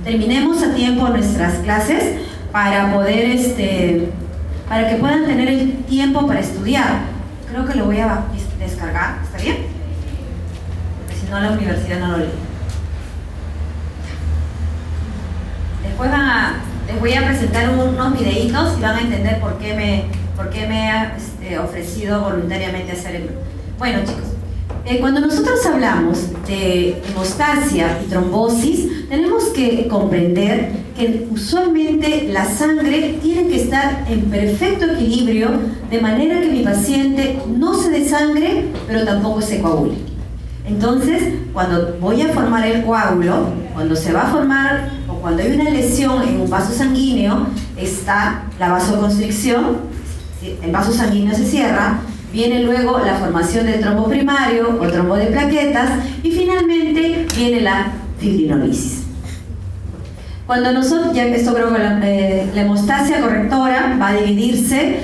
terminemos a tiempo nuestras clases para poder, para que puedan tener el tiempo para estudiar. Creo que lo voy a descargar, ¿está bien? Porque si no la universidad no lo lee. Después les voy a presentar unos videitos y van a entender por qué me he ofrecido voluntariamente hacer el... Bueno, chicos, cuando nosotros hablamos de hemostasia y trombosis, tenemos que comprender que usualmente la sangre tiene que estar en perfecto equilibrio, de manera que mi paciente no se desangre, pero tampoco se coagule. Entonces, cuando voy a formar el coágulo, cuando se va a formar o cuando hay una lesión en un vaso sanguíneo, está la vasoconstricción, el vaso sanguíneo se cierra, viene luego la formación del trombo primario o trombo de plaquetas y finalmente viene la fibrinolisis. Cuando nosotros, ya esto creo que la hemostasia correctora va a dividirse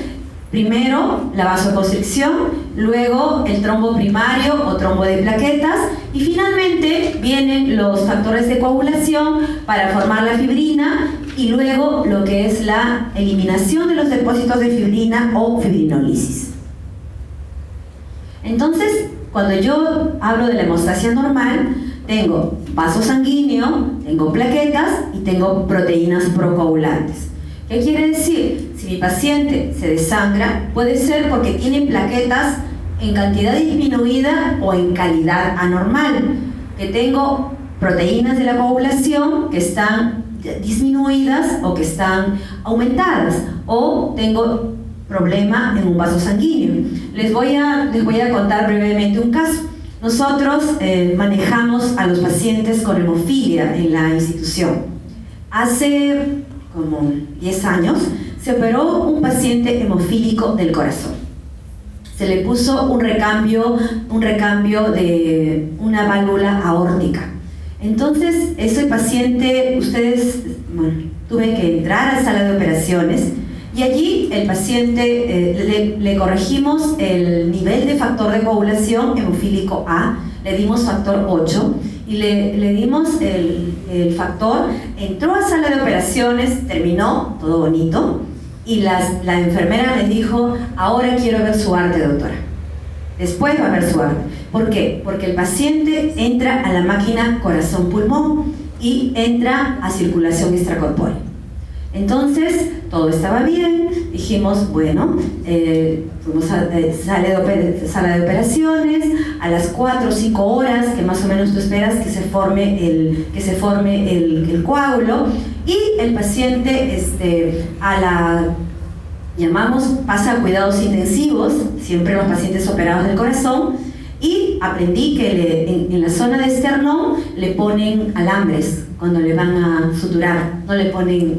primero la vasoconstricción, luego el trombo primario o trombo de plaquetas y finalmente vienen los factores de coagulación para formar la fibrina y luego lo que es la eliminación de los depósitos de fibrina o fibrinólisis. Entonces, cuando yo hablo de la hemostasia normal, tengo vaso sanguíneo, tengo plaquetas y tengo proteínas procoagulantes. ¿Qué quiere decir? Si mi paciente se desangra, puede ser porque tiene plaquetas en cantidad disminuida o en calidad anormal, que tengo proteínas de la coagulación que están disminuidas o que están aumentadas, o tengo problema en un vaso sanguíneo. Les voy a contar brevemente un caso. Nosotros manejamos a los pacientes con hemofilia en la institución. Hace como 10 años se operó un paciente hemofílico del corazón. Se le puso un recambio de una válvula aórtica. Entonces, ese paciente, tuve que entrar a la sala de operaciones y allí el paciente le corregimos el nivel de factor de coagulación hemofílico A, le dimos factor 8 y le dimos el factor, entró a sala de operaciones, terminó, todo bonito, y la enfermera me dijo, ahora quiero ver su arte, doctora. Después va a ver su arte. ¿Por qué? Porque el paciente entra a la máquina corazón-pulmón y entra a circulación extracorpórea. Entonces, todo estaba bien, dijimos, bueno, fuimos a sala de operaciones, a las 4 o 5 horas, que más o menos tú esperas que se forme el coágulo, y el paciente pasa a cuidados intensivos, siempre los pacientes operados del corazón, y aprendí que en la zona de esternón le ponen alambres cuando le van a suturar, no les ponen,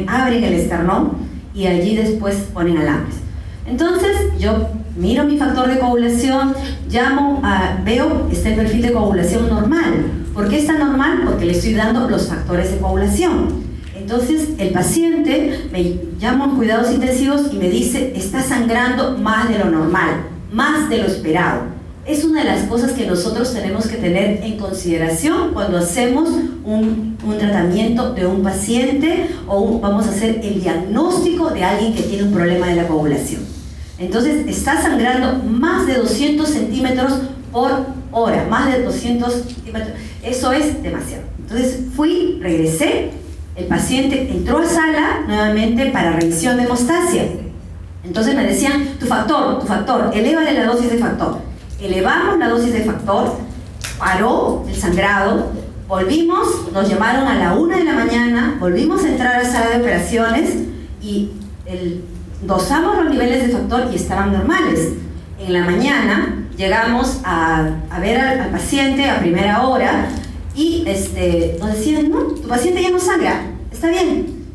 abren el esternón y allí después ponen alambres. Entonces yo miro mi factor de coagulación, veo está el perfil de coagulación normal. ¿Por qué está normal? Porque le estoy dando los factores de coagulación. Entonces el paciente me llama a cuidados intensivos y me dice, está sangrando más de lo normal, más de lo esperado. Es una de las cosas que nosotros tenemos que tener en consideración cuando hacemos un tratamiento de un paciente o vamos a hacer el diagnóstico de alguien que tiene un problema de la coagulación. Entonces está sangrando más de 200 centímetros por hora, más de 200 centímetros, eso es demasiado. Entonces regresé, el paciente entró a sala nuevamente para revisión de hemostasia. Entonces me decían, tu factor, elévale la dosis de factor. Elevamos la dosis de factor, paró el sangrado, volvimos, nos llamaron a la 1 de la mañana, volvimos a entrar a la sala de operaciones y dosamos los niveles de factor y estaban normales. En la mañana llegamos a ver al paciente a primera hora y nos decían, no, tu paciente ya no sangra, está bien,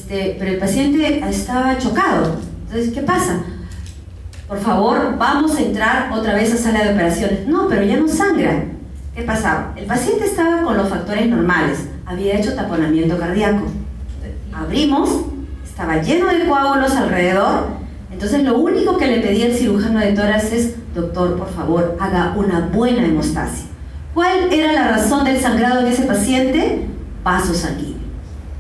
pero el paciente estaba chocado. Entonces, ¿qué pasa? Por favor, vamos a entrar otra vez a sala de operaciones. No, pero ya no sangra. ¿Qué pasaba? El paciente estaba con los factores normales, había hecho taponamiento cardíaco. Abrimos, estaba lleno de coágulos alrededor. Entonces lo único que le pedí al cirujano de tórax es, doctor, por favor, haga una buena hemostasia. ¿Cuál era la razón del sangrado en ese paciente? vaso sanguíneo.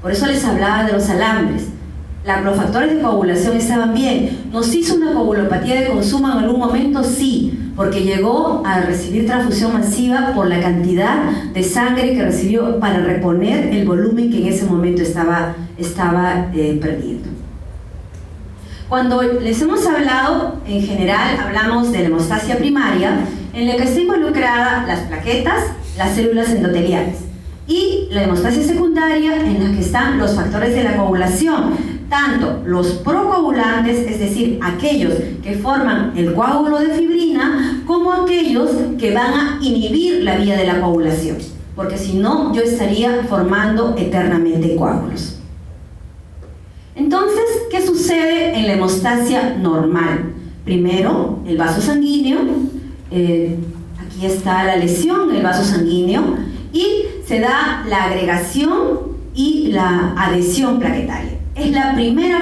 Por eso les hablaba de los alambres. Los factores de coagulación estaban bien. ¿Nos hizo una coagulopatía de consumo en algún momento? Sí, porque llegó a recibir transfusión masiva por la cantidad de sangre que recibió para reponer el volumen que en ese momento estaba perdiendo. Cuando les hemos hablado, en general, hablamos de la hemostasia primaria, en la que está involucrada las plaquetas, las células endoteliales, y la hemostasia secundaria, en la que están los factores de la coagulación, tanto los procoagulantes, es decir, aquellos que forman el coágulo de fibrina, como aquellos que van a inhibir la vía de la coagulación, porque si no, yo estaría formando eternamente coágulos. Entonces, ¿qué sucede en la hemostasia normal? Primero, el vaso sanguíneo, aquí está la lesión, el vaso sanguíneo, y se da la agregación y la adhesión plaquetaria. Es la primera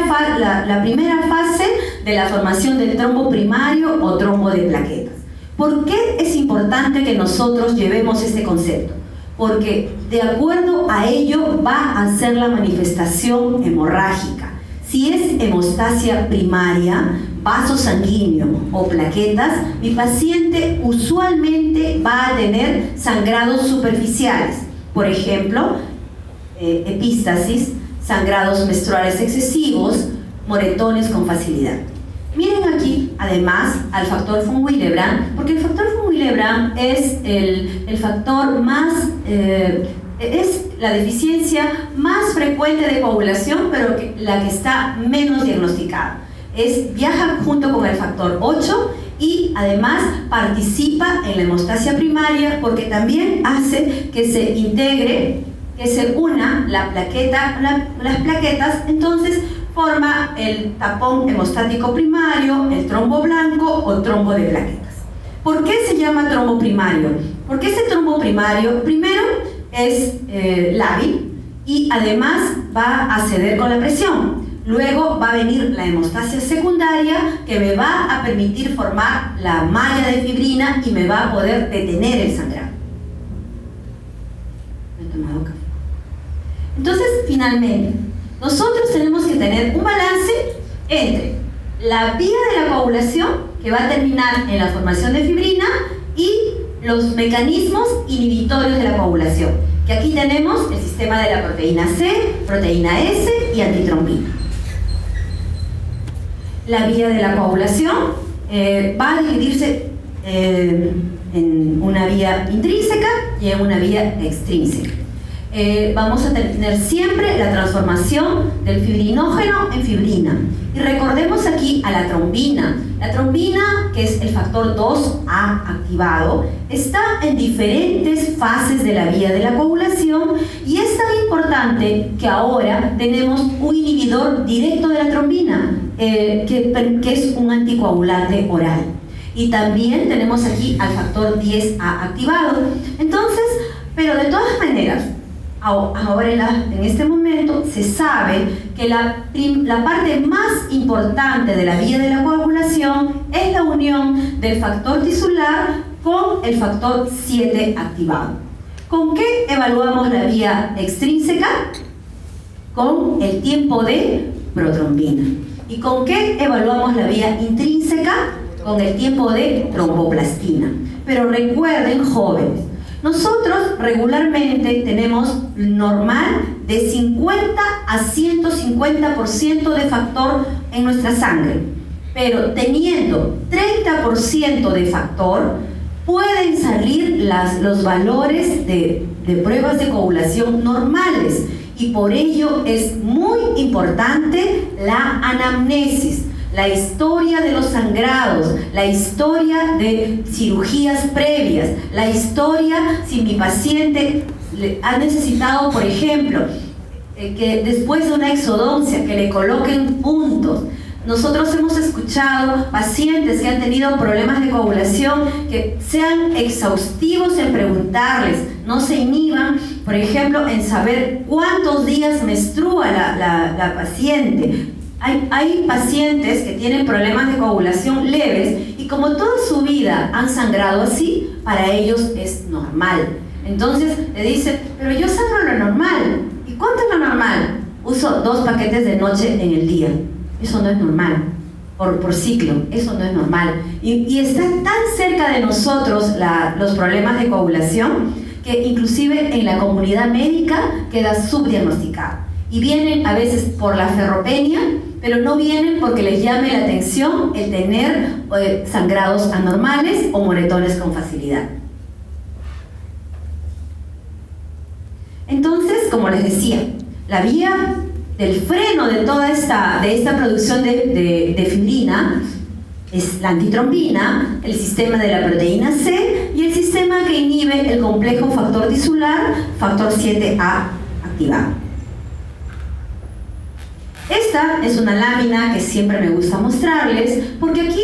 fase de la formación del trombo primario o trombo de plaquetas. ¿Por qué es importante que nosotros llevemos este concepto? Porque de acuerdo a ello va a ser la manifestación hemorrágica. Si es hemostasia primaria, vaso sanguíneo o plaquetas, mi paciente usualmente va a tener sangrados superficiales. Por ejemplo, epístasis, sangrados menstruales excesivos, moretones con facilidad. Miren aquí, además, al factor von Willebrand, porque el factor von Willebrand es el factor más, es la deficiencia más frecuente de coagulación, pero la que está menos diagnosticada. Viaja junto con el factor 8 y además participa en la hemostasia primaria porque también hace que se integre, que se una la plaqueta, las plaquetas, entonces forma el tapón hemostático primario, el trombo blanco o trombo de plaquetas. ¿Por qué se llama trombo primario? Porque ese trombo primario, primero, es lábil y además va a ceder con la presión. Luego va a venir la hemostasia secundaria que me va a permitir formar la malla de fibrina y me va a poder detener el sangrado. Me he tomado café. Entonces, finalmente, nosotros tenemos que tener un balance entre la vía de la coagulación, que va a terminar en la formación de fibrina, y los mecanismos inhibitorios de la coagulación, que aquí tenemos el sistema de la proteína C, proteína S y antitrombina. La vía de la coagulación va a dividirse en una vía intrínseca y en una vía extrínseca. Vamos a tener siempre la transformación del fibrinógeno en fibrina. Y recordemos aquí a la trombina. La trombina, que es el factor 2A activado, está en diferentes fases de la vía de la coagulación y es tan importante que ahora tenemos un inhibidor directo de la trombina, que es un anticoagulante oral. Y también tenemos aquí al factor 10A activado. Entonces, pero de todas maneras, ahora en este momento se sabe que la parte más importante de la vía de la coagulación es la unión del factor tisular con el factor 7 activado. ¿Con qué evaluamos la vía extrínseca? Con el tiempo de protrombina. ¿Y con qué evaluamos la vía intrínseca? Con el tiempo de tromboplastina. Pero recuerden, jóvenes, nosotros regularmente tenemos normal de 50 a 150% de factor en nuestra sangre, pero teniendo 30% de factor pueden salir los valores de pruebas de coagulación normales y por ello es muy importante la anamnesis. La historia de los sangrados, la historia de cirugías previas, la historia si mi paciente ha necesitado, por ejemplo, que después de una exodoncia que le coloquen puntos. Nosotros hemos escuchado pacientes que han tenido problemas de coagulación que sean exhaustivos en preguntarles, no se inhiban, por ejemplo, en saber cuántos días menstrua la paciente. Hay pacientes que tienen problemas de coagulación leves y como toda su vida han sangrado así, para ellos es normal. Entonces le dice, pero yo sangro lo normal. ¿Y cuánto es lo normal? Uso 2 paquetes de noche en el día. Eso no es normal. Por ciclo, eso no es normal. Y está tan cerca de nosotros los problemas de coagulación que inclusive en la comunidad médica queda subdiagnosticado. Y vienen a veces por la ferropenia, pero no vienen porque les llame la atención el tener sangrados anormales o moretones con facilidad. Entonces, como les decía, la vía del freno de toda esta producción de fibrina es la antitrombina, el sistema de la proteína C y el sistema que inhibe el complejo factor tisular, factor 7A activado. Esta es una lámina que siempre me gusta mostrarles porque aquí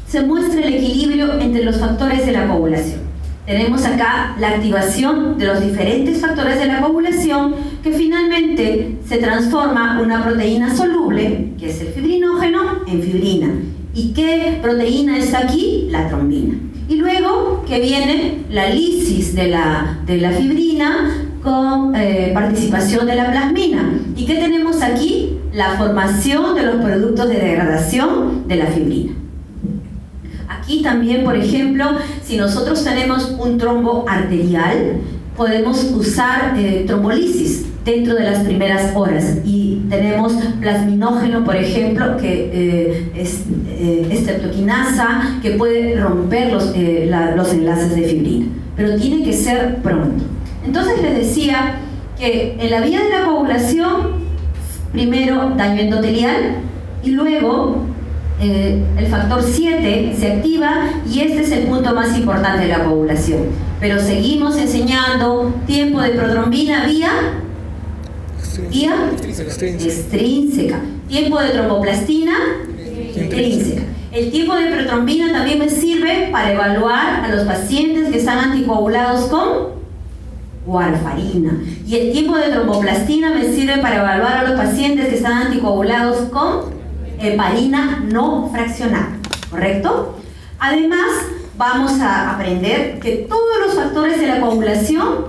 se muestra el equilibrio entre los factores de la coagulación. Tenemos acá la activación de los diferentes factores de la coagulación que finalmente se transforma una proteína soluble, que es el fibrinógeno, en fibrina. ¿Y qué proteína está aquí? La trombina. Y luego que viene la lisis de la fibrina con participación de la plasmina. ¿Y qué tenemos aquí? La formación de los productos de degradación de la fibrina. Aquí también, por ejemplo, si nosotros tenemos un trombo arterial, podemos usar trombolisis dentro de las primeras horas y tenemos plasminógeno, por ejemplo, que es estreptoquinasa, que puede romper los enlaces de fibrina, pero tiene que ser pronto. Entonces les decía que en la vía de la coagulación, primero daño endotelial y luego el factor 7 se activa y este es el punto más importante de la coagulación. Pero seguimos enseñando tiempo de protrombina vía extrínseca. Tiempo de tromboplastina intrínseca. El tiempo de protrombina también me sirve para evaluar a los pacientes que están anticoagulados con warfarina. Y el tiempo de tromboplastina me sirve para evaluar a los pacientes que están anticoagulados con heparina no fraccionada, ¿correcto? Además, vamos a aprender que todos los factores de la coagulación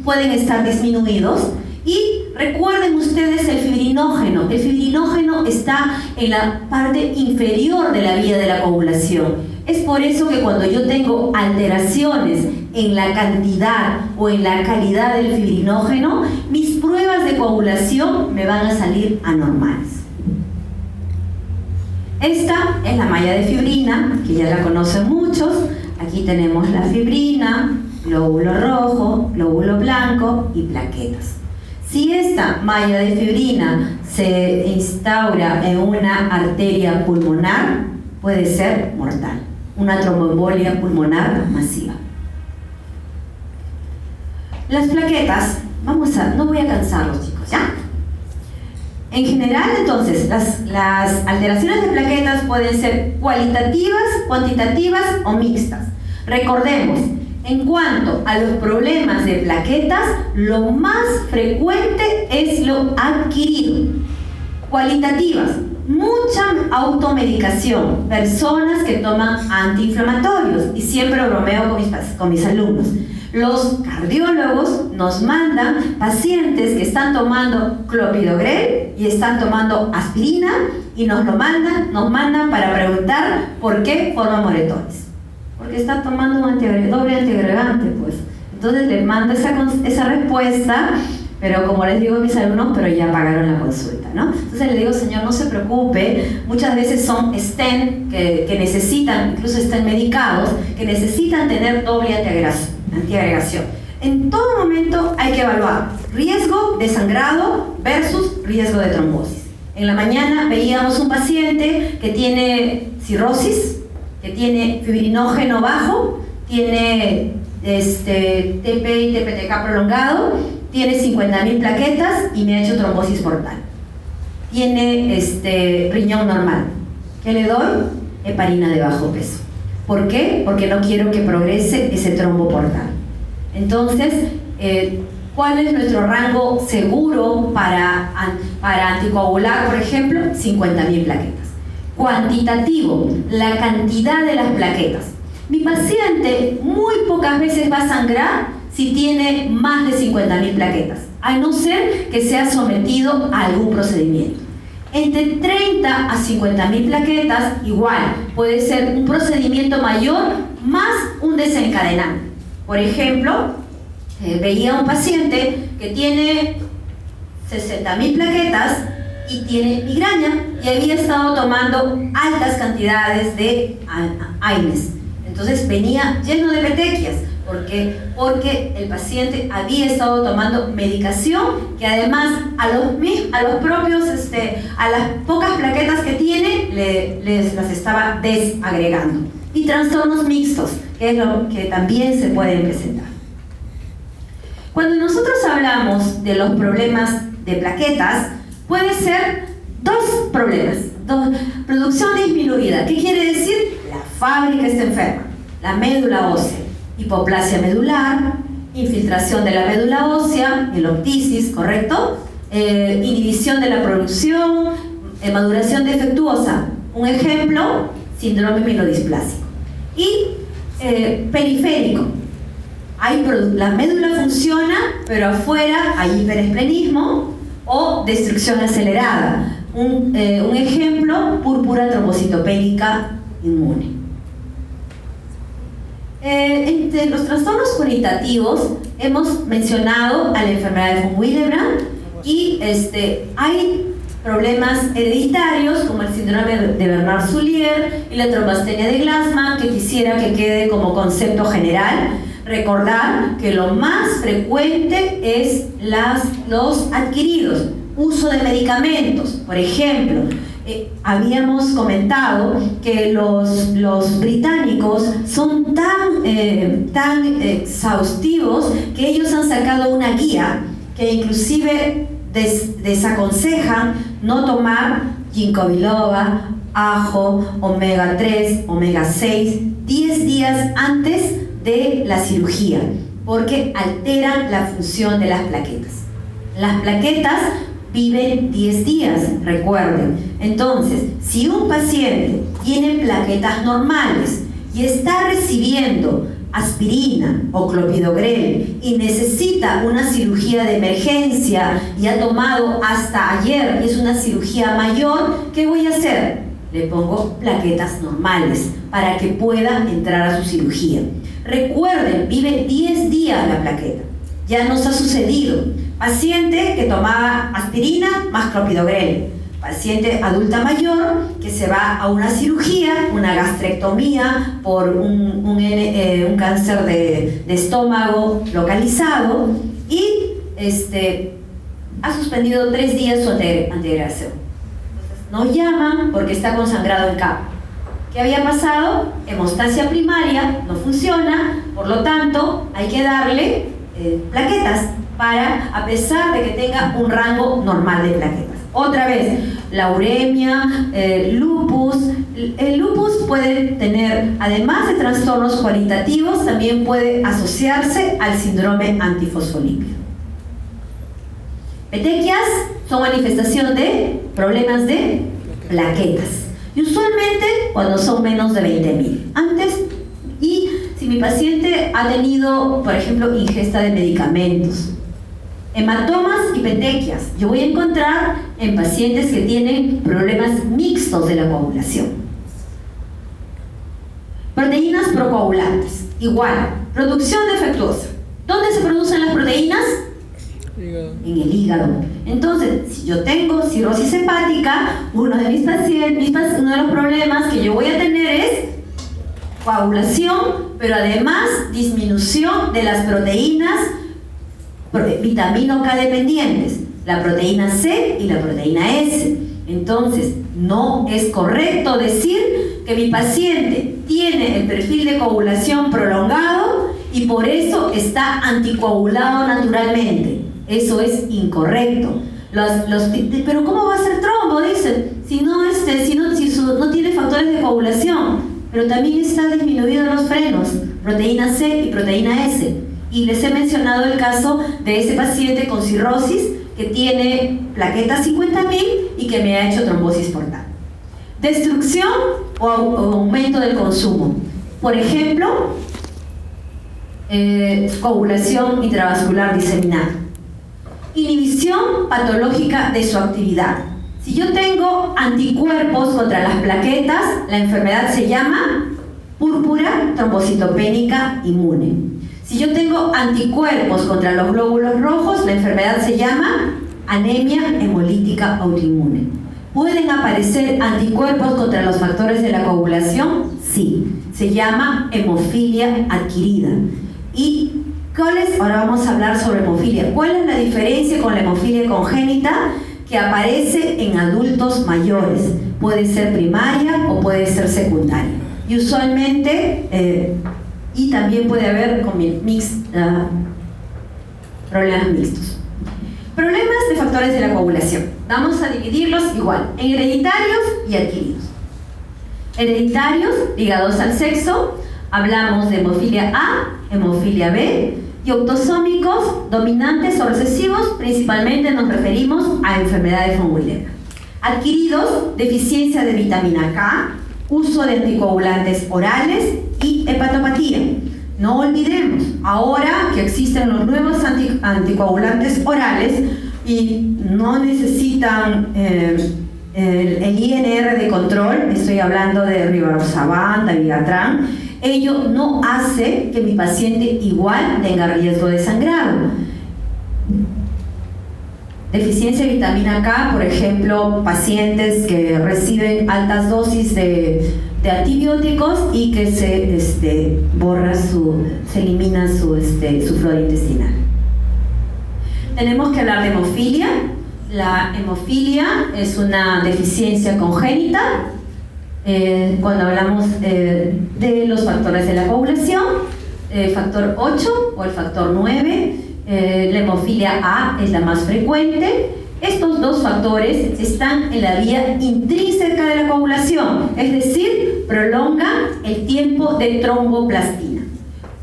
pueden estar disminuidos. Y recuerden ustedes el fibrinógeno. El fibrinógeno está en la parte inferior de la vía de la coagulación. Es por eso que cuando yo tengo alteraciones en la cantidad o en la calidad del fibrinógeno, mis pruebas de coagulación me van a salir anormales. Esta es la malla de fibrina, que ya la conocen muchos. Aquí tenemos la fibrina, glóbulo rojo, glóbulo blanco y plaquetas. Si esta malla de fibrina se instaura en una arteria pulmonar, puede ser mortal, una tromboembolia pulmonar masiva. Las plaquetas, no voy a cansarlos, chicos, ¿ya? En general, entonces, las alteraciones de plaquetas pueden ser cualitativas, cuantitativas o mixtas. Recordemos, en cuanto a los problemas de plaquetas, lo más frecuente es lo adquirido. Cualitativas, mucha automedicación, personas que toman antiinflamatorios, y siempre bromeo con mis alumnos. Los cardiólogos nos mandan pacientes que están tomando clopidogrel y están tomando aspirina y nos mandan para preguntar por qué forman moretones. Porque está tomando un doble antiagregante, pues. Entonces les mando esa respuesta, pero como les digo a mis alumnos, pero ya pagaron la consulta, ¿no? Entonces les digo, señor, no se preocupe, muchas veces son stent que necesitan, incluso estén medicados, que necesitan tener doble antiagregación. En todo momento hay que evaluar riesgo de sangrado versus riesgo de trombosis. En la mañana veíamos un paciente que tiene cirrosis, que tiene fibrinógeno bajo, tiene TP y TPTK prolongado, tiene 50.000 plaquetas y me ha hecho trombosis portal. Tiene riñón normal. ¿Qué le doy? Heparina de bajo peso. ¿Por qué? Porque no quiero que progrese ese trombo portal. Entonces, ¿cuál es nuestro rango seguro para anticoagular, por ejemplo? 50.000 plaquetas. Cuantitativo, la cantidad de las plaquetas. Mi paciente muy pocas veces va a sangrar si tiene más de 50.000 plaquetas, a no ser que sea sometido a algún procedimiento. Entre 30 a 50.000 plaquetas, igual, puede ser un procedimiento mayor más un desencadenante. Por ejemplo, veía un paciente que tiene 60.000 plaquetas y tiene migraña y había estado tomando altas cantidades de AINES. Entonces venía lleno de petequias. ¿Por qué? Porque el paciente había estado tomando medicación que además a las pocas plaquetas que tiene las estaba desagregando. Y trastornos mixtos, que es lo que también se pueden presentar. Cuando nosotros hablamos de los problemas de plaquetas, puede ser dos problemas. Producción disminuida. ¿Qué quiere decir? La fábrica está enferma. La médula ósea. Hipoplasia medular, infiltración de la médula ósea, meloptisis, ¿correcto? Inhibición de la producción, maduración defectuosa. Un ejemplo, síndrome mielodisplásico. Y periférico. La médula funciona, pero afuera hay hiperesplenismo o destrucción acelerada. Un ejemplo, púrpura trombocitopénica inmune. Entre los trastornos cualitativos hemos mencionado a la enfermedad de von Willebrand y hay problemas hereditarios como el síndrome de Bernard-Soulier y la trombastenia de Glassman, que quisiera que quede como concepto general. Recordar que lo más frecuente es los adquiridos, uso de medicamentos. Por ejemplo, habíamos comentado que los británicos son tan exhaustivos que ellos han sacado una guía que inclusive desaconsejan no tomar ginkgo biloba, ajo, omega 3, omega 6, 10 días antes de la cirugía, porque alteran la función de las plaquetas. Las plaquetas viven 10 días, recuerden. Entonces, si un paciente tiene plaquetas normales y está recibiendo aspirina o clopidogrel y necesita una cirugía de emergencia y ha tomado hasta ayer y es una cirugía mayor, ¿qué voy a hacer? Le pongo plaquetas normales para que pueda entrar a su cirugía. Recuerden, vive 10 días la plaqueta. Ya nos ha sucedido. Paciente que tomaba aspirina más clopidogrel. Paciente adulta mayor que se va a una cirugía, una gastrectomía por un cáncer de estómago localizado y ha suspendido 3 días su antiagregación. Nos llaman porque está consangrado en capa. ¿Qué había pasado? Hemostasia primaria, no funciona, por lo tanto hay que darle plaquetas a pesar de que tenga un rango normal de plaquetas. Otra vez, la uremia, lupus. El lupus puede tener, además de trastornos cualitativos, también puede asociarse al síndrome antifosfolípido. Petequias son manifestación de problemas de plaquetas. Y usualmente cuando son menos de 20.000. Antes, y si mi paciente ha tenido, por ejemplo, ingesta de medicamentos, hematomas y petequias, yo voy a encontrar en pacientes que tienen problemas mixtos de la coagulación. Proteínas procoagulantes, igual, producción defectuosa. ¿Dónde se producen las proteínas? En el hígado. Entonces, si yo tengo cirrosis hepática, uno de los problemas que yo voy a tener es coagulación, pero además disminución de las proteínas vitamina K dependientes, la proteína C y la proteína S. Entonces, no es correcto decir que mi paciente tiene el perfil de coagulación prolongado y por eso está anticoagulado naturalmente. Eso es incorrecto. Pero ¿cómo va a ser trombo? Dicen, si no tiene factores de coagulación, pero también está disminuido los frenos, proteína C y proteína S. Y les he mencionado el caso de ese paciente con cirrosis que tiene plaquetas 50.000 y que me ha hecho trombosis portal. Destrucción o aumento del consumo. Por ejemplo, coagulación intravascular diseminada. Inhibición patológica de su actividad. Si yo tengo anticuerpos contra las plaquetas, la enfermedad se llama púrpura trombocitopénica inmune. Si yo tengo anticuerpos contra los glóbulos rojos, la enfermedad se llama anemia hemolítica autoinmune. ¿Pueden aparecer anticuerpos contra los factores de la coagulación? Sí, se llama hemofilia adquirida. ¿Y ahora vamos a hablar sobre hemofilia? ¿Cuál es la diferencia con la hemofilia congénita? Que aparece en adultos mayores. Puede ser primaria o puede ser secundaria. Y usualmente, y también puede haber problemas mixtos. Problemas de factores de la coagulación. Vamos a dividirlos igual, en hereditarios y adquiridos. Hereditarios, ligados al sexo, hablamos de hemofilia A, hemofilia B, y autosómicos, dominantes o recesivos, principalmente nos referimos a enfermedades von Willebrand. Adquiridos, deficiencia de vitamina K, uso de anticoagulantes orales y hepatopatía. No olvidemos, ahora que existen los nuevos anticoagulantes orales y no necesitan el INR de control, estoy hablando de Rivaroxaban, Dabigatran, ello no hace que mi paciente igual tenga riesgo de sangrado. Deficiencia de vitamina K, por ejemplo, pacientes que reciben altas dosis de antibióticos y que se elimina su flora intestinal. Tenemos que hablar de hemofilia. La hemofilia es una deficiencia congénita. Cuando hablamos de los factores de la coagulación, factor 8 o el factor 9, la hemofilia A es la más frecuente. Estos dos factores están en la vía intrínseca de la coagulación, es decir, prolongan el tiempo de tromboplastina.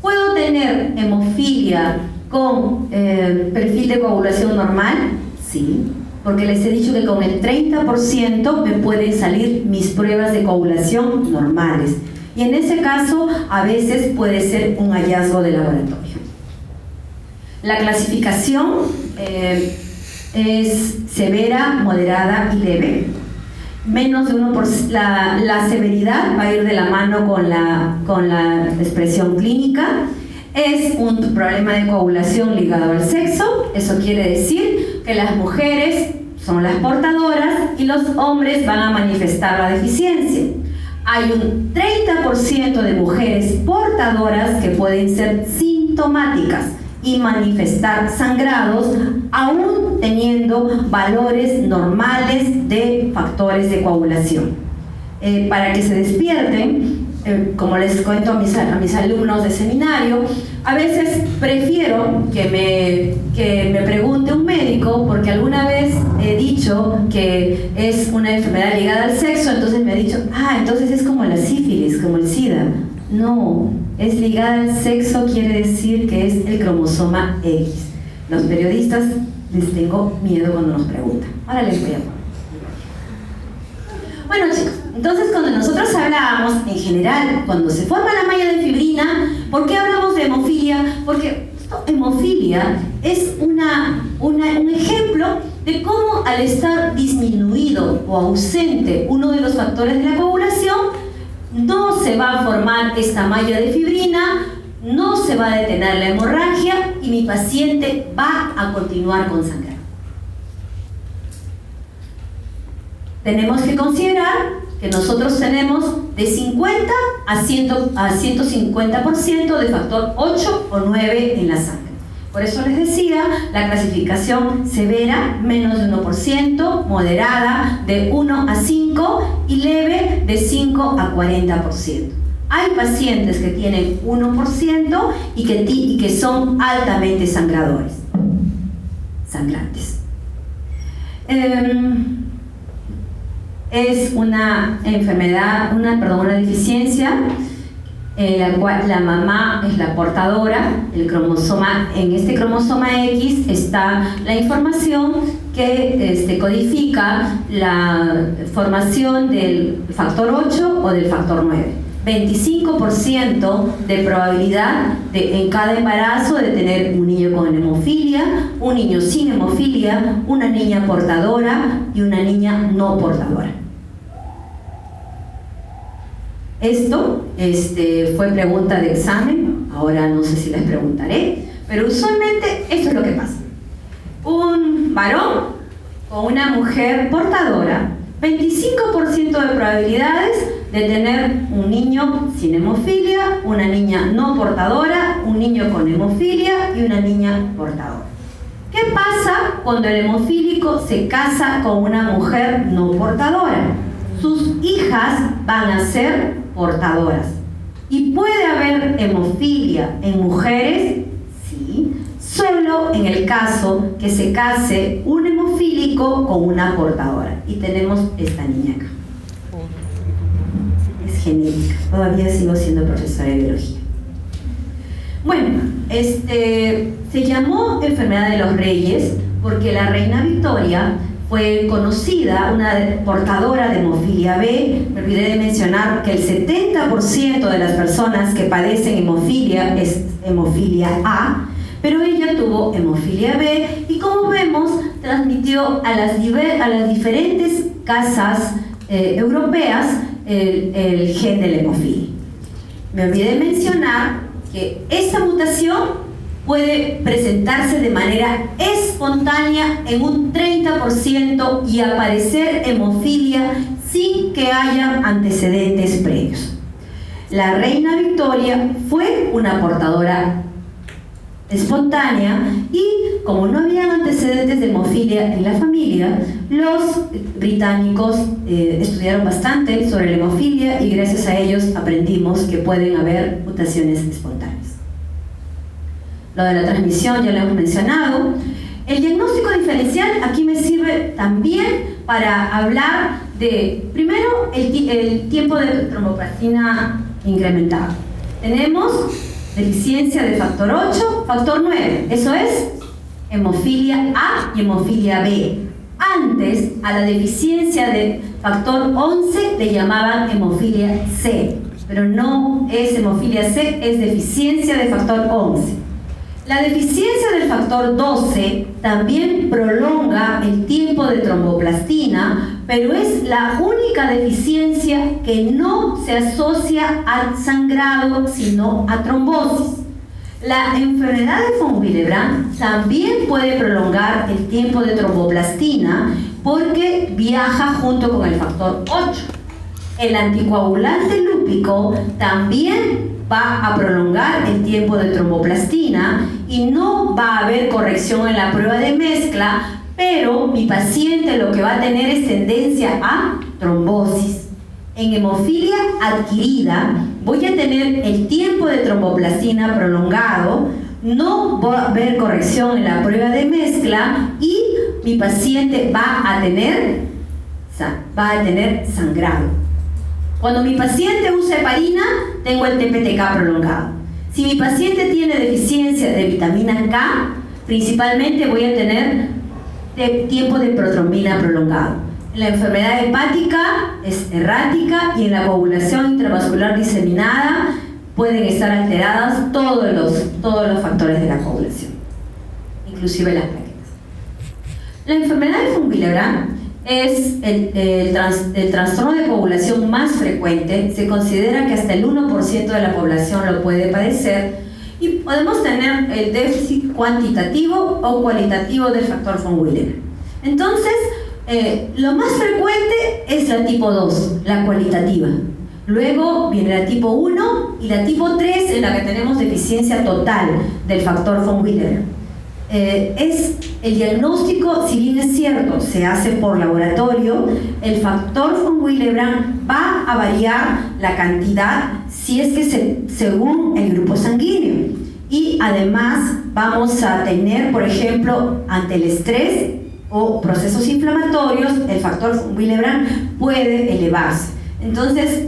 ¿Puedo tener hemofilia con perfil de coagulación normal? Sí, porque les he dicho que con el 30% me pueden salir mis pruebas de coagulación normales. Y en ese caso, a veces puede ser un hallazgo de laboratorio. La clasificación es severa, moderada y leve. Menos de 1%. La severidad va a ir de la mano con la expresión clínica. Es un problema de coagulación ligado al sexo. Eso quiere decir que las mujeres son las portadoras y los hombres van a manifestar la deficiencia. Hay un 30% de mujeres portadoras que pueden ser sintomáticas y manifestar sangrados aún teniendo valores normales de factores de coagulación. Para que se despierten, como les cuento a mis alumnos de seminario, a veces prefiero que me pregunte un médico, porque alguna vez he dicho que es una enfermedad ligada al sexo, entonces me ha dicho, entonces es como la sífilis, como el SIDA. No, es ligada al sexo, quiere decir que es el cromosoma X. Los periodistas les tengo miedo cuando nos preguntan. Ahora les voy a poner. Bueno, chicos, entonces cuando nosotros hablábamos, en general, cuando se forma la malla de fibrina, ¿por qué hablamos de hemofilia? Porque hemofilia es un ejemplo de cómo al estar disminuido o ausente uno de los factores de la coagulación, no se va a formar esta malla de fibrina, no se va a detener la hemorragia y mi paciente va a continuar con sangrado. Tenemos que considerar que nosotros tenemos de 50 a 150% de factor 8 o 9 en la sangre. Por eso les decía, la clasificación severa, menos de 1%, moderada, de 1 a 5 y leve, de 5 a 40%. Hay pacientes que tienen 1% y que son altamente sangradores, sangrantes. Es una enfermedad, una deficiencia en la cual la mamá es la portadora, en este cromosoma X está la información que codifica la formación del factor 8 o del factor 9. 25% de probabilidad en cada embarazo de tener un niño con hemofilia, un niño sin hemofilia, una niña portadora y una niña no portadora. Esto fue pregunta de examen, ahora no sé si les preguntaré, pero usualmente esto es lo que pasa. Un varón con una mujer portadora, 25% de probabilidades de tener un niño sin hemofilia, una niña no portadora, un niño con hemofilia y una niña portadora. ¿Qué pasa cuando el hemofílico se casa con una mujer no portadora? Sus hijas van a ser portadoras. ¿Y puede haber hemofilia en mujeres? Sí, solo en el caso que se case un hemofílico con una portadora. Y tenemos esta niña acá. Es genética, todavía sigo siendo profesora de biología. Bueno, se llamó enfermedad de los reyes porque la reina Victoria fue conocida, una portadora de hemofilia B. Me olvidé de mencionar que el 70% de las personas que padecen hemofilia es hemofilia A, pero ella tuvo hemofilia B y, como vemos, transmitió a las diferentes casas europeas el gen de la hemofilia. Me olvidé de mencionar que esta mutación puede presentarse de manera espontánea en un 30% y aparecer hemofilia sin que haya antecedentes previos. La reina Victoria fue una portadora espontánea y, como no había antecedentes de hemofilia en la familia, los británicos estudiaron bastante sobre la hemofilia y gracias a ellos aprendimos que pueden haber mutaciones espontáneas. Lo de la transmisión ya lo hemos mencionado. El diagnóstico diferencial aquí me sirve también para hablar de, primero, el tiempo de tromboplastina incrementado. Tenemos deficiencia de factor 8, factor 9, eso es hemofilia A y hemofilia B. Antes, a la deficiencia de factor 11 le llamaban hemofilia C, pero no es hemofilia C, es deficiencia de factor 11. La deficiencia del factor 12 también prolonga el tiempo de tromboplastina, pero es la única deficiencia que no se asocia al sangrado, sino a trombosis. La enfermedad de von Willebrand también puede prolongar el tiempo de tromboplastina porque viaja junto con el factor 8. El anticoagulante lúpico también va a prolongar el tiempo de tromboplastina y no va a haber corrección en la prueba de mezcla, pero mi paciente lo que va a tener es tendencia a trombosis. En hemofilia adquirida voy a tener el tiempo de tromboplastina prolongado, no va a haber corrección en la prueba de mezcla y mi paciente va a tener sangrado. Cuando mi paciente usa heparina, tengo el TPTK prolongado. Si mi paciente tiene deficiencia de vitamina K, principalmente voy a tener tiempo de protrombina prolongado. En la enfermedad hepática es errática y en la coagulación intravascular diseminada pueden estar alteradas todos los factores de la coagulación, inclusive las plaquetas. La enfermedad de von Willebrand es el trastorno de coagulación más frecuente. Se considera que hasta el 1% de la población lo puede padecer y podemos tener el déficit cuantitativo o cualitativo del factor von Willebrand. Entonces, lo más frecuente es la tipo 2, la cualitativa. Luego viene la tipo 1 y la tipo 3, en la que tenemos deficiencia total del factor von Willebrand. Es el diagnóstico, si bien es cierto, se hace por laboratorio, el factor von Willebrand va a variar la cantidad si es que según el grupo sanguíneo. Y además vamos a tener, por ejemplo, ante el estrés o procesos inflamatorios, el factor von Willebrand puede elevarse. Entonces,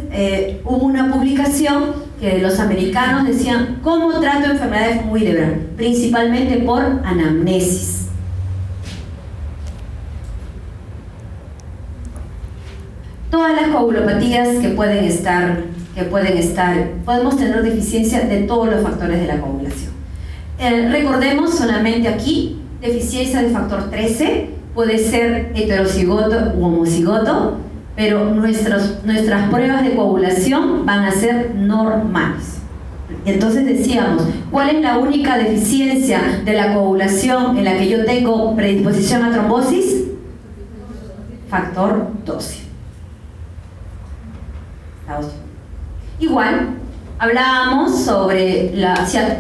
hubo una publicación que los americanos decían: ¿cómo trato enfermedades de von Willebrand? Principalmente por anamnesis. Todas las coagulopatías que pueden estar que pueden estar, podemos tener deficiencia de todos los factores de la coagulación. Recordemos solamente aquí, deficiencia de factor 13, puede ser heterocigoto u homocigoto, pero nuestras pruebas de coagulación van a ser normales. Entonces decíamos, ¿cuál es la única deficiencia de la coagulación en la que yo tengo predisposición a trombosis? Factor 12. Igual, hablábamos sobre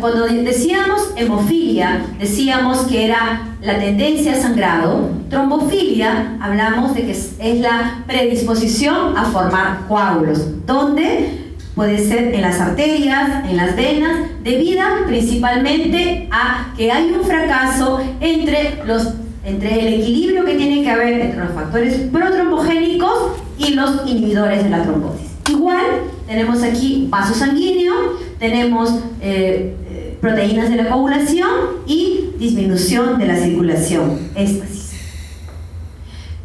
cuando decíamos hemofilia, decíamos que era la tendencia a sangrado. Trombofilia, hablamos de que es la predisposición a formar coágulos, donde puede ser en las arterias, en las venas, debido principalmente a que hay un fracaso entre el equilibrio que tiene que haber entre los factores protrombogénicos y los inhibidores de la trombosis. Igual, tenemos aquí vaso sanguíneo, tenemos proteínas de la coagulación y disminución de la circulación, éstasis.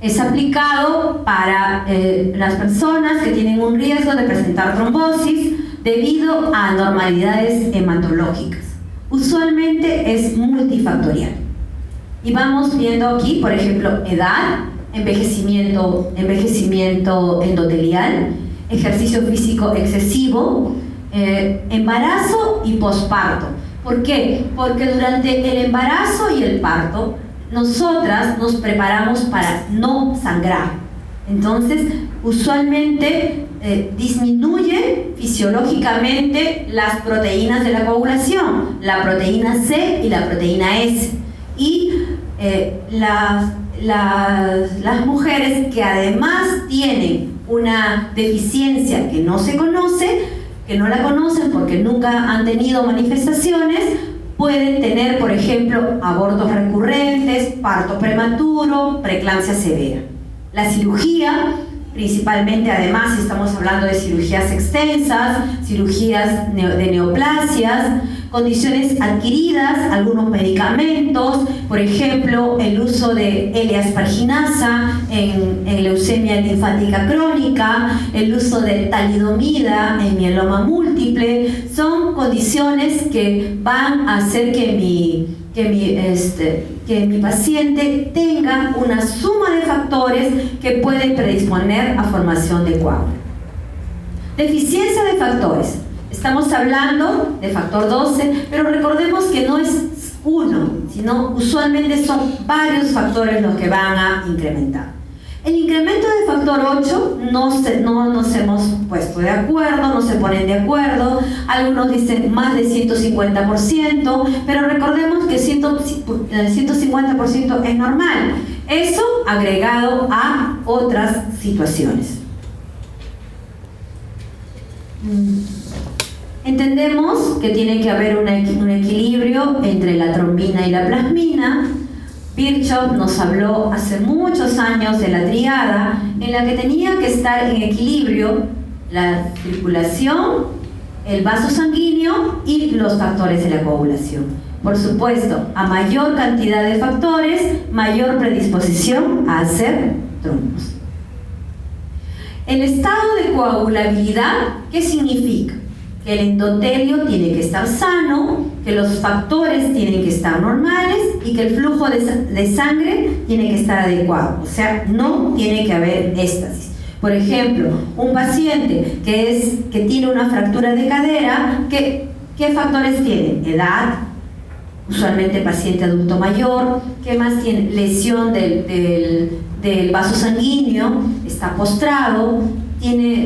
Es aplicado para las personas que tienen un riesgo de presentar trombosis debido a anormalidades hematológicas. Usualmente es multifactorial. Y vamos viendo aquí, por ejemplo, edad, envejecimiento endotelial, ejercicio físico excesivo, embarazo y posparto. ¿Por qué? Porque durante el embarazo y el parto, nosotras nos preparamos para no sangrar. Entonces, usualmente disminuye fisiológicamente las proteínas de la coagulación, la proteína C y la proteína S. Y las mujeres que además tienen una deficiencia que no se conoce, que no la conocen porque nunca han tenido manifestaciones, pueden tener, por ejemplo, abortos recurrentes, parto prematuro, preeclampsia severa. La cirugía, principalmente además si estamos hablando de cirugías extensas, cirugías de neoplasias, condiciones adquiridas, algunos medicamentos, por ejemplo, el uso de L-asparginasa en leucemia linfática crónica, el uso de talidomida en mieloma múltiple, son condiciones que van a hacer que mi paciente tenga una suma de factores que pueden predisponer a formación de coágulo. Deficiencia de factores. Estamos hablando de factor 12, pero recordemos que no es uno, sino usualmente son varios factores los que van a incrementar. El incremento de factor 8 no nos hemos puesto de acuerdo, no se ponen de acuerdo, algunos dicen más de 150%, pero recordemos que 150% es normal, eso agregado a otras situaciones. Entendemos que tiene que haber un equilibrio entre la trombina y la plasmina. Virchow nos habló hace muchos años de la triada en la que tenía que estar en equilibrio la circulación, el vaso sanguíneo y los factores de la coagulación. Por supuesto, a mayor cantidad de factores, mayor predisposición a hacer trombos. El estado de coagulabilidad, ¿qué significa? Que el endotelio tiene que estar sano, que los factores tienen que estar normales y que el flujo de sangre tiene que estar adecuado. O sea, no tiene que haber éstasis. Por ejemplo, un paciente que tiene una fractura de cadera, ¿qué factores tiene? Edad, usualmente paciente adulto mayor. ¿Qué más tiene? Lesión del vaso sanguíneo, está postrado.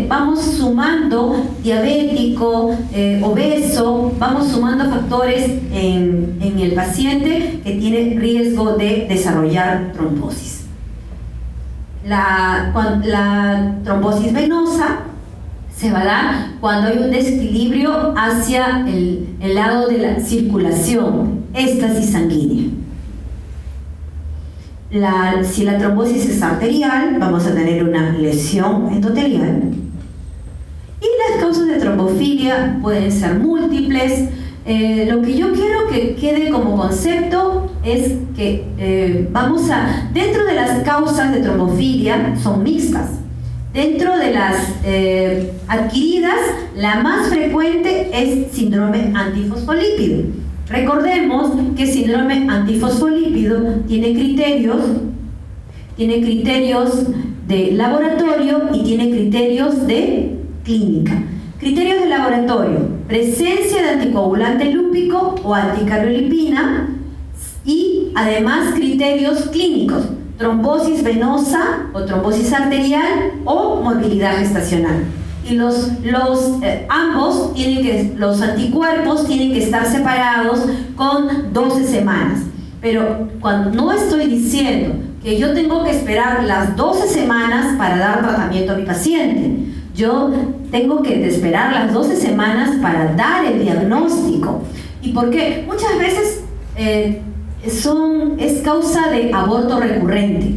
Vamos sumando diabético, obeso, vamos sumando factores en el paciente que tiene riesgo de desarrollar trombosis. La trombosis venosa se va a dar cuando hay un desequilibrio hacia el lado de la circulación, éstasis sanguínea. Si la trombosis es arterial, vamos a tener una lesión endotelial. Y las causas de trombofilia pueden ser múltiples. Lo que yo quiero que quede como concepto es que dentro de las causas de trombofilia son mixtas. Dentro de las adquiridas, la más frecuente es síndrome antifosfolípido. Recordemos que síndrome antifosfolípido tiene criterios de laboratorio y tiene criterios de clínica. Criterios de laboratorio: presencia de anticoagulante lúpico o anticardiolipina, y además criterios clínicos: trombosis venosa o trombosis arterial o morbilidad gestacional. Y ambos los anticuerpos tienen que estar separados con 12 semanas. Pero cuando no estoy diciendo que yo tengo que esperar las 12 semanas para dar tratamiento a mi paciente, yo tengo que esperar las 12 semanas para dar el diagnóstico. ¿Y por qué? Muchas veces es causa de aborto recurrente.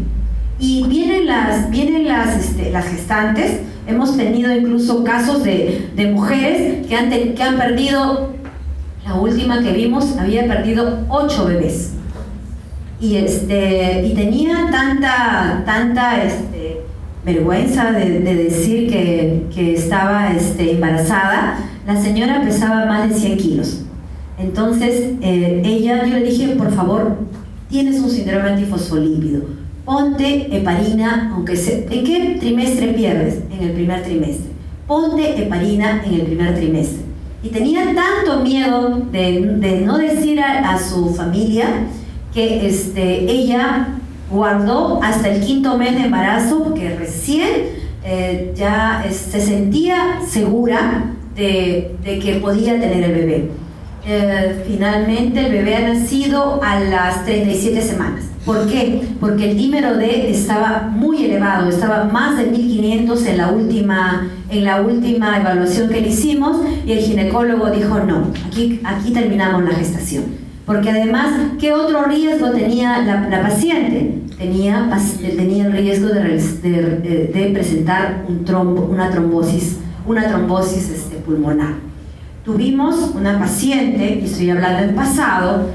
Y vienen las gestantes. Hemos tenido incluso casos de mujeres que han perdido, la última que vimos había perdido 8 bebés. Y tenía tanta vergüenza de decir que estaba embarazada. La señora pesaba más de 100 kilos. Entonces, yo le dije, por favor, tienes un síndrome antifosfolípido, ponte heparina, aunque sea. ¿En qué trimestre pierdes? En el primer trimestre. Ponte heparina en el primer trimestre. Y tenía tanto miedo de no decir a su familia que ella guardó hasta el 5.º mes de embarazo, que recién ya se sentía segura de que podía tener el bebé. Finalmente el bebé ha nacido a las 37 semanas. ¿Por qué? Porque el dímero D estaba muy elevado, estaba más de 1500 en la última evaluación que le hicimos, y el ginecólogo dijo no, aquí terminamos la gestación. Porque además, ¿qué otro riesgo tenía la paciente? Tenía el riesgo de presentar una trombosis pulmonar. Tuvimos una paciente, y estoy hablando en pasado,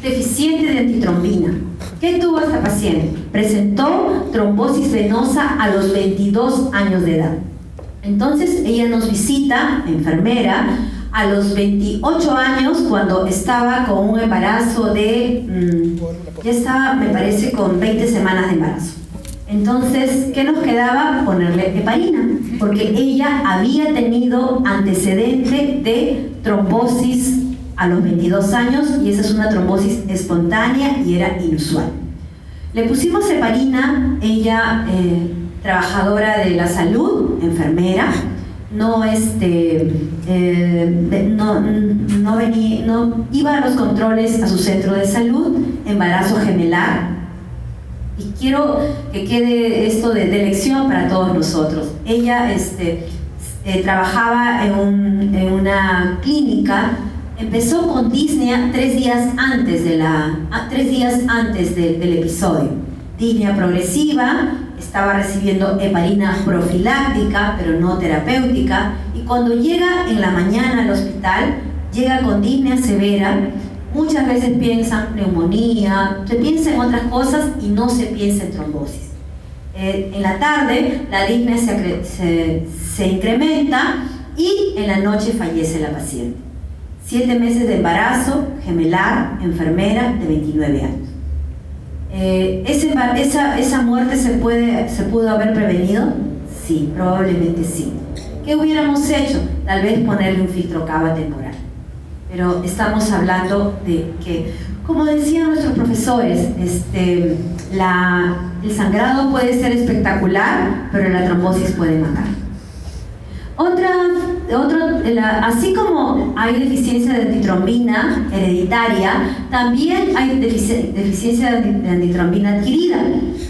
deficiente de antitrombina. ¿Qué tuvo esta paciente? Presentó trombosis venosa a los 22 años de edad. Entonces ella nos visita, enfermera, a los 28 años, cuando estaba con un embarazo ya estaba, me parece, con 20 semanas de embarazo. Entonces, ¿qué nos quedaba? Ponerle heparina, porque ella había tenido antecedente de trombosis a los 22 años, y esa es una trombosis espontánea y era inusual. Le pusimos heparina. Ella, trabajadora de la salud, enfermera, no iba a los controles a su centro de salud, embarazo gemelar. Y quiero que quede esto de lección para todos nosotros. Ella trabajaba en una clínica. Empezó con disnea 3 días antes del episodio. Disnea progresiva, estaba recibiendo heparina profiláctica, pero no terapéutica, y cuando llega en la mañana al hospital, llega con disnea severa. Muchas veces piensan neumonía, se piensa en otras cosas y no se piensa en trombosis. En la tarde la disnea se incrementa y en la noche fallece la paciente. 7 meses de embarazo, gemelar, enfermera de 29 años. ¿Esa muerte se pudo haber prevenido? Sí, probablemente sí. ¿Qué hubiéramos hecho? Tal vez ponerle un filtro cava temporal. Pero estamos hablando de que, como decían nuestros profesores, el sangrado puede ser espectacular, pero la trombosis puede matar. Así como hay deficiencia de antitrombina hereditaria, también hay deficiencia de antitrombina adquirida.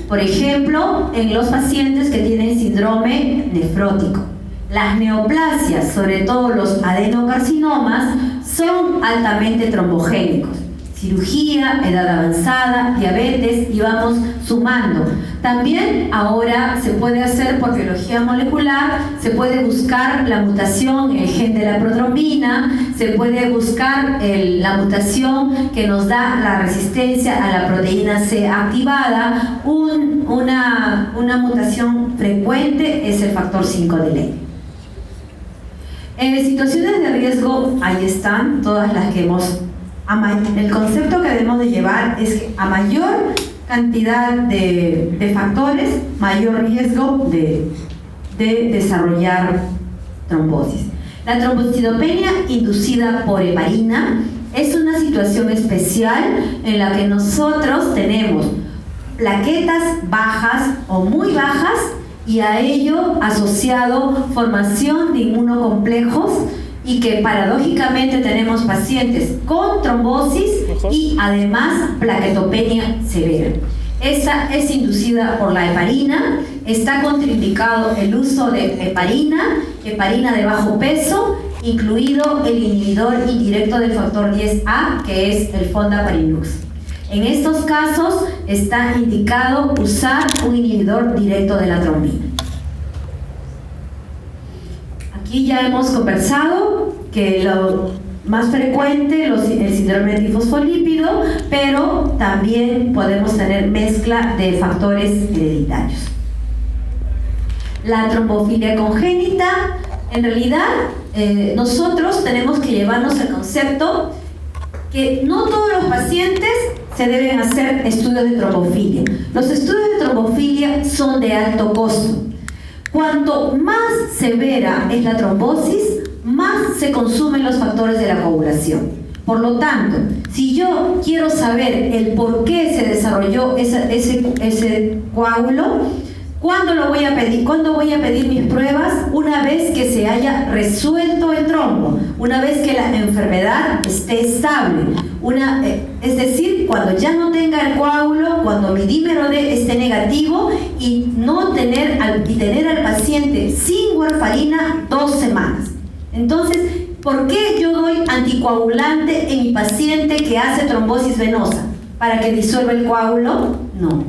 Por ejemplo, en los pacientes que tienen síndrome nefrótico. Las neoplasias, sobre todo los adenocarcinomas, son altamente trombogénicos. cirugía, edad avanzada, diabetes, y vamos sumando. También ahora se puede hacer por biología molecular, se puede buscar la mutación en el gen de la protrombina, se puede buscar la mutación que nos da la resistencia a la proteína C activada. Una mutación frecuente es el factor 5 de Lewy. En situaciones de riesgo, ahí están todas las que hemos... El concepto que debemos de llevar es que a mayor cantidad de factores, mayor riesgo de desarrollar trombosis. La trombocitopenia inducida por heparina es una situación especial en la que nosotros tenemos plaquetas bajas o muy bajas y a ello asociado formación de inmunocomplejos, y que paradójicamente tenemos pacientes con trombosis y además plaquetopenia severa. Esa es inducida por la heparina. Está contraindicado el uso de heparina de bajo peso, incluido el inhibidor indirecto del factor 10A, que es el fondaparinux. En estos casos está indicado usar un inhibidor directo de la trombina. Aquí ya hemos conversado que lo más frecuente es el síndrome difosfolípido, pero también podemos tener mezcla de factores hereditarios. La trombofilia congénita, en realidad nosotros tenemos que llevarnos el concepto que no todos los pacientes se deben hacer estudios de trombofilia. Los estudios de trombofilia son de alto costo. Cuanto más severa es la trombosis, más se consumen los factores de la coagulación. Por lo tanto, si yo quiero saber el por qué se desarrolló ese coágulo, ¿cuándo lo voy a pedir? ¿Cuándo voy a pedir mis pruebas? Una vez que se haya resuelto el trombo, una vez que la enfermedad esté estable, es decir, cuando ya no tenga el coágulo, cuando mi dímero D esté negativo y tener al paciente sin warfarina 2 semanas. Entonces, ¿por qué yo doy anticoagulante en mi paciente que hace trombosis venosa? ¿Para que disuelva el coágulo? No.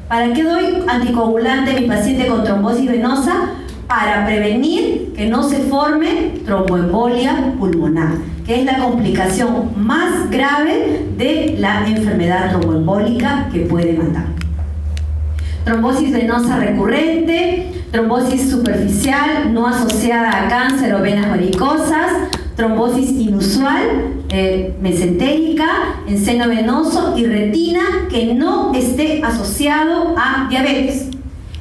¿Para qué doy anticoagulante en mi paciente con trombosis venosa? Para prevenir que no se forme tromboembolia pulmonar, que es la complicación más grave de la enfermedad tromboembólica que puede matar. Trombosis venosa recurrente, trombosis superficial no asociada a cáncer o venas varicosas, trombosis inusual, mesentérica, en seno venoso y retina que no esté asociado a diabetes.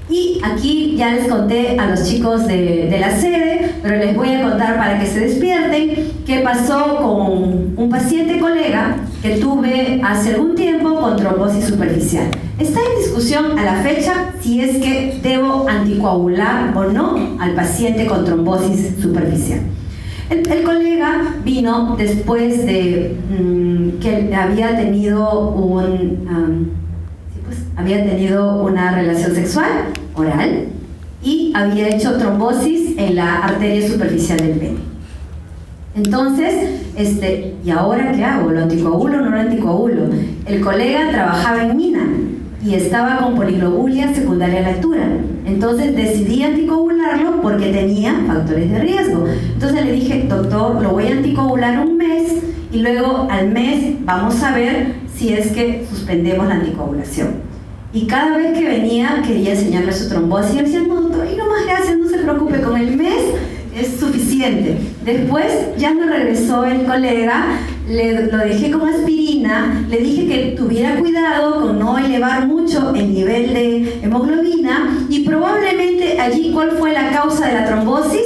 Y aquí ya les conté a los chicos de la sede, pero les voy a contar para que se despierten qué pasó con un paciente colega que tuve hace algún tiempo con trombosis superficial. Está en discusión a la fecha si es que debo anticoagular o no al paciente con trombosis superficial. El colega vino después de que había tenido una relación sexual oral y había hecho trombosis en la arteria superficial del pene. Entonces, ¿y ahora qué hago? ¿Lo anticoagulo o no lo anticoagulo? El colega trabajaba en mina y estaba con poliglobulia secundaria a la altura. Entonces decidí anticoagularlo porque tenía factores de riesgo. Entonces le dije, doctor, lo voy a anticoagular un mes y luego al mes vamos a ver si es que suspendemos la anticoagulación. Y cada vez que venía quería enseñarle su trombosis y yo decía, no, doctor, y no más gracias, no se preocupe, con el mes es suficiente. Después ya no regresó el colega, lo dejé con aspirina, le dije que tuviera cuidado con no elevar mucho el nivel de hemoglobina y probablemente allí, ¿cuál fue la causa de la trombosis?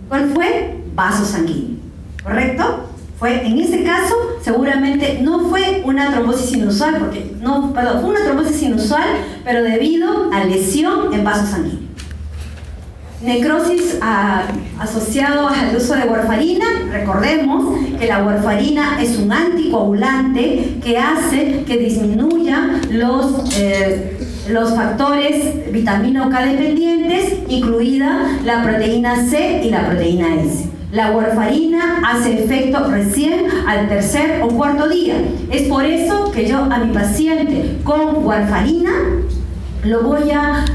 ¿Cuál fue? Vaso sanguíneo, ¿correcto? En ese caso, seguramente no fue una trombosis inusual, fue una trombosis inusual, pero debido a lesión en vaso sanguíneo. Necrosis asociado al uso de warfarina. Recordemos que la warfarina es un anticoagulante que hace que disminuya los factores vitamina K dependientes, incluida la proteína C y la proteína S. La warfarina hace efecto recién al tercer o cuarto día. Es por eso que yo a mi paciente con warfarina le voy a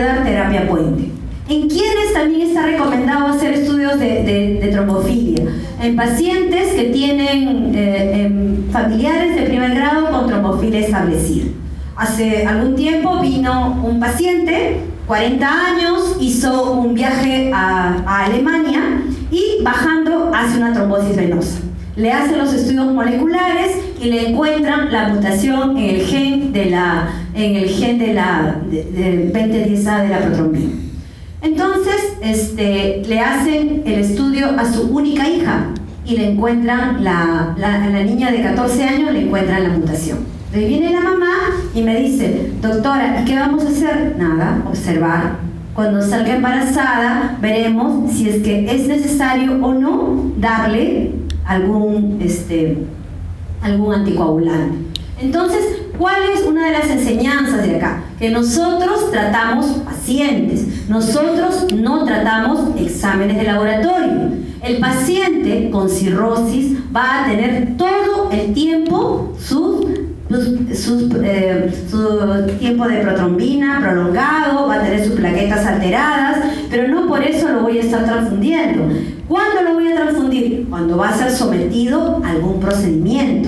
dar terapia puente. ¿En quiénes también está recomendado hacer estudios de trombofilia? En pacientes que tienen familiares de primer grado con trombofilia establecida. Hace algún tiempo vino un paciente, 40 años, hizo un viaje a Alemania y bajando hace una trombosis venosa. Le hacen los estudios moleculares y le encuentran la mutación en el gen de 20-10A de la protrombina. Entonces, le hacen el estudio a su única hija y le encuentran, la niña de 14 años le encuentran la mutación. Entonces viene la mamá y me dice, doctora, ¿y qué vamos a hacer? Nada, observar. Cuando salga embarazada, veremos si es que es necesario o no darle algún anticoagulante. Entonces, ¿cuál es una de las enseñanzas de acá? Que nosotros tratamos pacientes, nosotros no tratamos exámenes de laboratorio. El paciente con cirrosis va a tener todo el tiempo su tiempo de protrombina prolongado, va a tener sus plaquetas alteradas, pero no por eso lo voy a estar transfundiendo. ¿Cuándo lo voy a transfundir? Cuando va a ser sometido a algún procedimiento.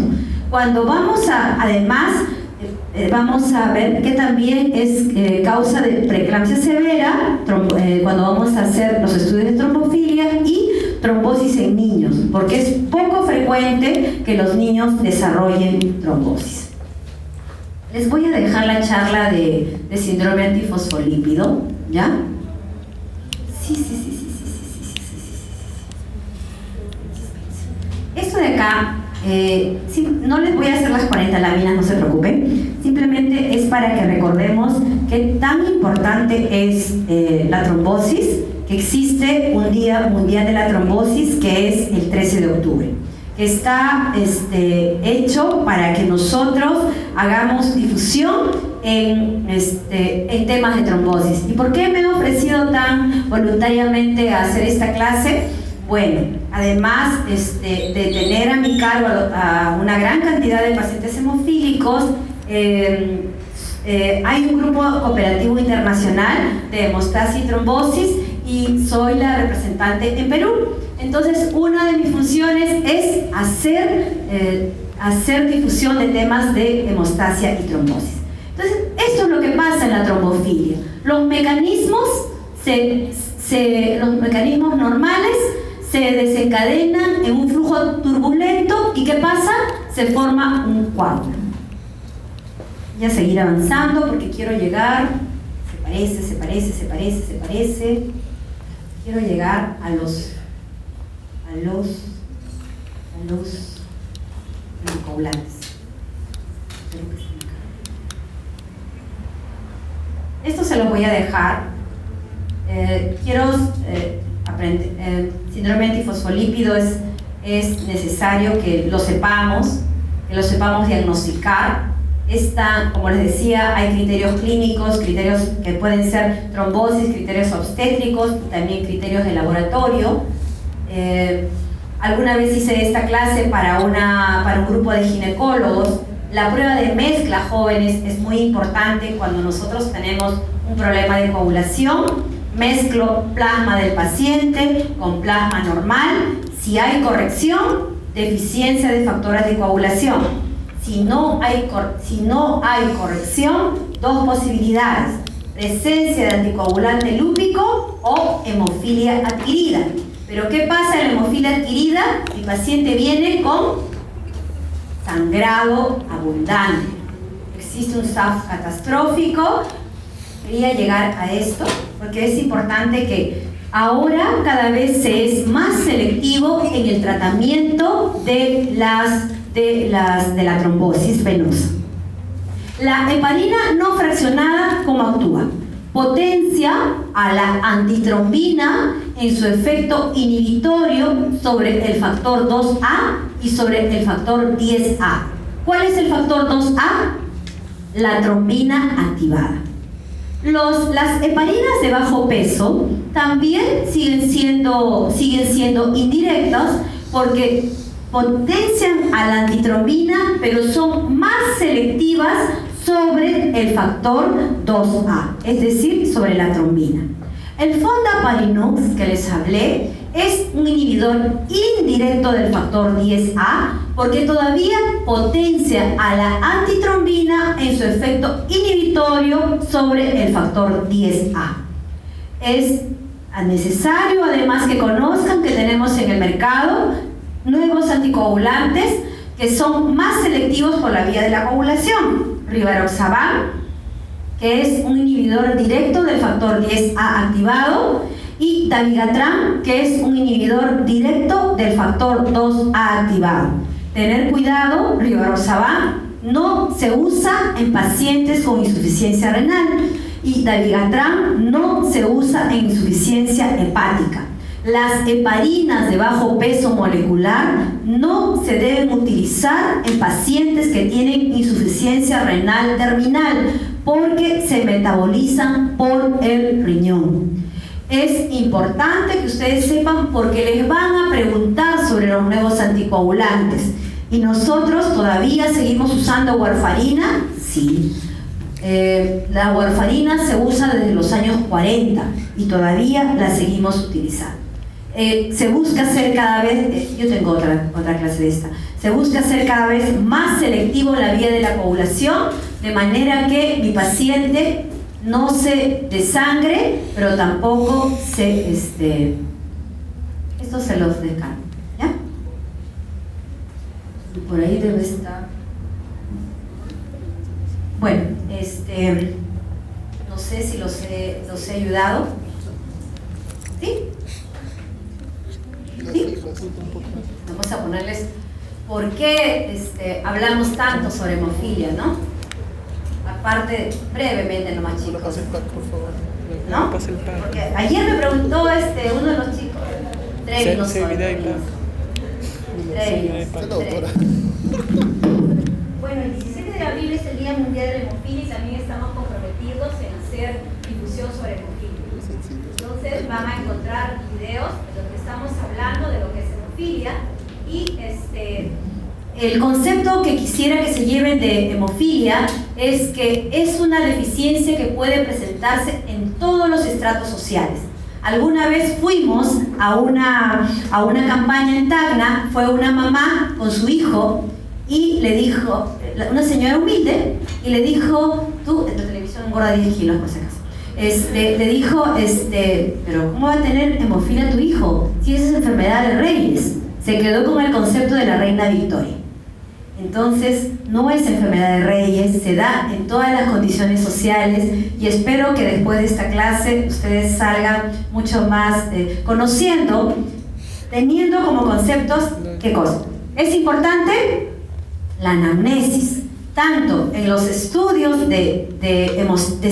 Cuando vamos a ver que también es causa de preeclampsia severa, cuando vamos a hacer los estudios de trombofilia y trombosis en niños, porque es poco frecuente que los niños desarrollen trombosis. Les voy a dejar la charla de síndrome antifosfolípido, ¿ya? Sí. Esto de acá, no les voy a hacer las 40 láminas, no se preocupen. Simplemente es para que recordemos qué tan importante es la trombosis, que existe un Día Mundial de la Trombosis, que es el 13 de octubre. Está hecho para que nosotros hagamos difusión en temas de trombosis. ¿Y por qué me he ofrecido tan voluntariamente a hacer esta clase? Bueno, además de tener a mi cargo a una gran cantidad de pacientes hemofílicos, hay un grupo cooperativo internacional de hemostasia y trombosis y soy la representante en Perú. Entonces, una de mis funciones es hacer difusión de temas de hemostasia y trombosis. Entonces, esto es lo que pasa en la trombofilia. Los mecanismos normales se desencadenan en un flujo turbulento y ¿qué pasa? Se forma un coágulo. Voy a seguir avanzando porque quiero llegar, se parece. Quiero llegar a los anticoagulantes. Esto se lo voy a dejar. Quiero aprender. Síndrome antifosfolípido es necesario que lo sepamos diagnosticar. Como les decía, hay criterios clínicos, criterios que pueden ser trombosis, criterios obstétricos y también criterios de laboratorio. Alguna vez hice esta clase para un grupo de ginecólogos. La prueba de mezcla, jóvenes, es muy importante cuando nosotros tenemos un problema de coagulación. Mezclo plasma del paciente con plasma normal. Si hay corrección, deficiencia de factores de coagulación. Si no hay corrección, dos posibilidades: presencia de anticoagulante lúpico o hemofilia adquirida. Pero ¿qué pasa en la hemofilia adquirida? El paciente viene con sangrado abundante. Existe un SAF catastrófico. Quería llegar a esto porque es importante que ahora cada vez se es más selectivo en el tratamiento de la trombosis venosa. La heparina no fraccionada, ¿cómo actúa? Potencia a la antitrombina en su efecto inhibitorio sobre el factor 2A y sobre el factor 10A. ¿Cuál es el factor 2A? La trombina activada. Las heparinas de bajo peso también siguen siendo indirectas porque potencian a la antitrombina, pero son más selectivas sobre el factor 2A, es decir, sobre la trombina. El fondaparinux que les hablé es un inhibidor indirecto del factor 10A porque todavía potencia a la antitrombina en su efecto inhibitorio sobre el factor 10A. Es necesario además que conozcan que tenemos en el mercado nuevos anticoagulantes que son más selectivos por la vía de la coagulación. Rivaroxaban, que es un inhibidor directo del factor 10A activado, y dabigatran, que es un inhibidor directo del factor 2A activado. Tener cuidado, rivaroxaban no se usa en pacientes con insuficiencia renal y dabigatran no se usa en insuficiencia hepática. Las heparinas de bajo peso molecular no se deben utilizar en pacientes que tienen insuficiencia renal terminal porque se metabolizan por el riñón. Es importante que ustedes sepan porque les van a preguntar sobre los nuevos anticoagulantes. ¿Y nosotros todavía seguimos usando warfarina? Sí. La warfarina se usa desde los años 40 y todavía la seguimos utilizando. Se busca hacer cada vez, yo tengo otra clase de esta, se busca hacer cada vez más selectivo la vía de la coagulación, de manera que mi paciente no se desangre, pero tampoco se, esto se los descargo, ¿ya? Y por ahí debe estar. Bueno, no sé si los he ayudado. ¿Sí? ¿Sí? Vamos a ponerles por qué hablamos tanto sobre hemofilia, ¿no? Aparte, brevemente nomás, chicos. Pasa el pack, por favor. ¿No? Pasa el pack. Porque ayer me preguntó uno de los chicos, Trevi, no soy. Bueno, el 17 de abril es el Día Mundial de la Hemofilia y también estamos comprometidos en hacer difusión sobre hemofilia. Entonces van a encontrar videos de lo que estamos hablando, de lo que es hemofilia, y el concepto que quisiera que se lleven de hemofilia es que es una deficiencia que puede presentarse en todos los estratos sociales. Alguna vez fuimos a una campaña en Tacna, fue una mamá con su hijo y le dijo, una señora humilde, y le dijo, tú, en tu televisión engorda 10 kilos por si acaso. Le dijo, pero ¿cómo va a tener hemofilia tu hijo? Si esa es enfermedad de Reyes. Se quedó con el concepto de la reina Victoria. Entonces, no es enfermedad de Reyes, se da en todas las condiciones sociales y espero que después de esta clase ustedes salgan mucho más conociendo, teniendo como conceptos, ¿qué cosa? Es importante la anamnesis, tanto en los estudios de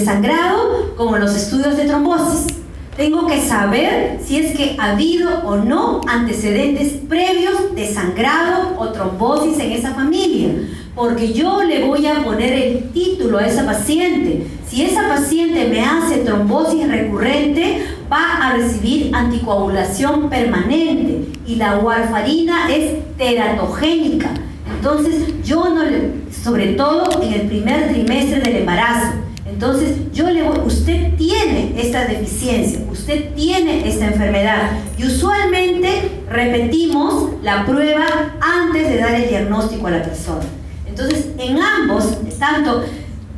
sangrado como en los estudios de trombosis. Tengo que saber si es que ha habido o no antecedentes previos de sangrado o trombosis en esa familia, porque yo le voy a poner el título a esa paciente. Si esa paciente me hace trombosis recurrente, va a recibir anticoagulación permanente y la warfarina es teratogénica. Entonces, sobre todo en el primer trimestre del embarazo. Entonces, usted tiene esta deficiencia, usted tiene esta enfermedad y usualmente repetimos la prueba antes de dar el diagnóstico a la persona. Entonces, en ambos,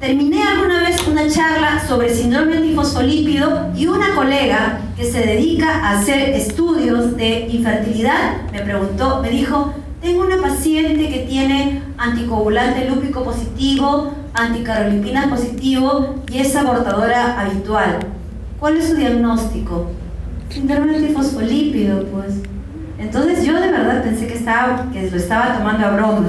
terminé alguna vez una charla sobre síndrome antifosfolípido y una colega que se dedica a hacer estudios de infertilidad me dijo, tengo una paciente que tiene anticoagulante lúpico positivo, anticarolipinas positivo y es abortadora habitual. ¿Cuál es su diagnóstico? Síndrome antifosfolípido, pues. Entonces yo de verdad pensé que lo estaba tomando a broma.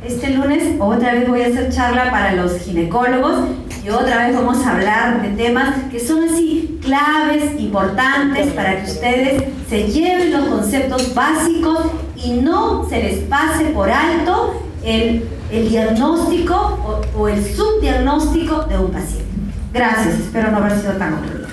Este lunes otra vez voy a hacer charla para los ginecólogos y otra vez vamos a hablar de temas que son así claves, importantes para que ustedes se lleven los conceptos básicos y no se les pase por alto el diagnóstico o el subdiagnóstico de un paciente. Gracias, espero no haber sido tan aburrida.